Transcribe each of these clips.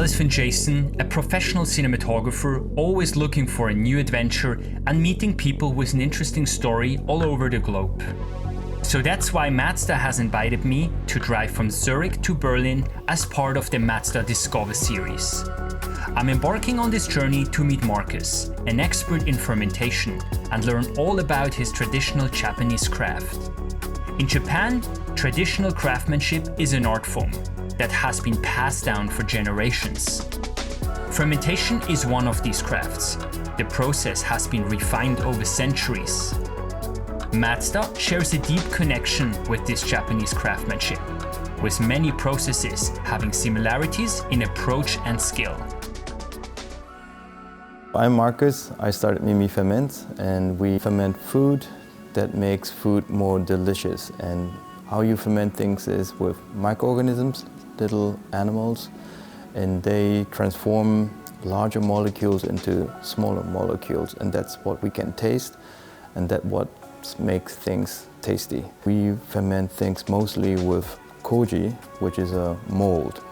Ellis van Jason, a professional cinematographer, always looking for a new adventure and meeting people with an interesting story all over the globe. So that's why Mazda has invited me to drive from Zurich to Berlin as part of the Mazda Discovers series. I'm embarking on this journey to meet Markus, an expert in fermentation, and learn all about his traditional Japanese craft. In Japan, traditional craftsmanship is an art form that has been passed down for generations. Fermentation is one of these crafts. The process has been refined over centuries. Mazda shares a deep connection with this Japanese craftsmanship, with many processes having similarities in approach and skill. I'm Markus. I started mimiferments, and we ferment food that makes food more delicious. And how you ferment things is with microorganisms, little animals, and they transform larger molecules into smaller molecules, and that's what we can taste, and that's what makes things tasty. We ferment things mostly with Koji, which is a mold.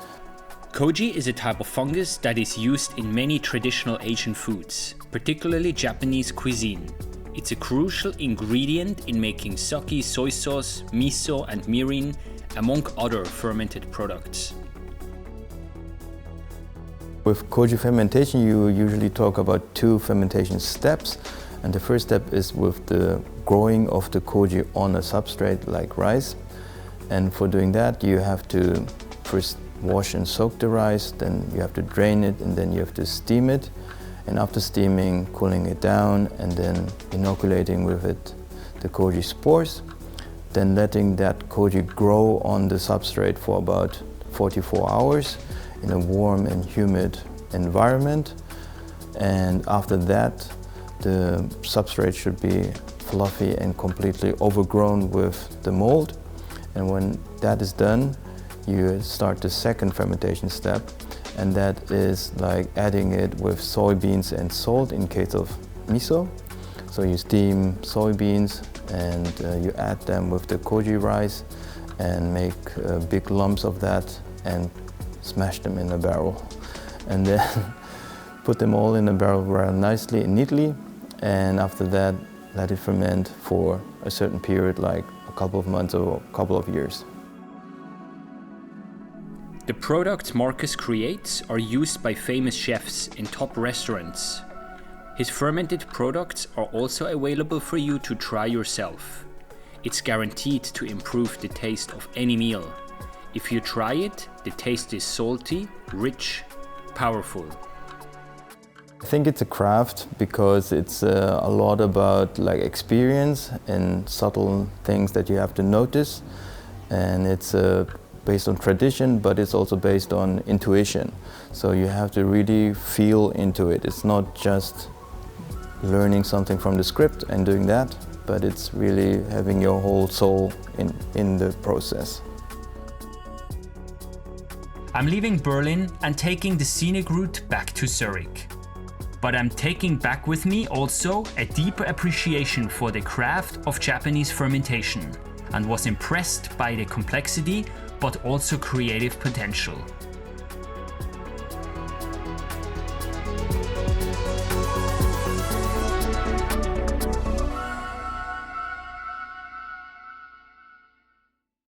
Koji is a type of fungus that is used in many traditional Asian foods, particularly Japanese cuisine. It's a crucial ingredient in making sake, soy sauce, miso, and mirin, among other fermented products. With Koji fermentation, you usually talk about 2 fermentation steps. And the first step is with the growing of the Koji on a substrate like rice. And for doing that, you have to first wash and soak the rice, then you have to drain it, and then you have to steam it. And after steaming, cooling it down, and then inoculating with it the Koji spores. Then letting that Koji grow on the substrate for about 44 hours in a warm and humid environment. And after that, the substrate should be fluffy and completely overgrown with the mold. And when that is done, you start the second fermentation step, and that is like adding it with soybeans and salt in case of miso. So you steam soybeans and you add them with the Koji rice and make big lumps of that and smash them in a barrel. And then put them all in a barrel very nicely and neatly. And after that, let it ferment for a certain period, like a couple of months or a couple of years. The products Markus creates are used by famous chefs in top restaurants. His fermented products are also available for you to try yourself. It's guaranteed to improve the taste of any meal. If you try it, the taste is salty, rich, powerful. I think it's a craft because it's a lot about like experience and subtle things that you have to notice, and it's based on tradition, but it's also based on intuition. So you have to really feel into it. It's not just learning something from the script and doing that, but it's really having your whole soul in the process. I'm leaving Berlin and taking the scenic route back to Zurich. But I'm taking back with me also a deeper appreciation for the craft of Japanese fermentation, and was impressed by the complexity but also creative potential.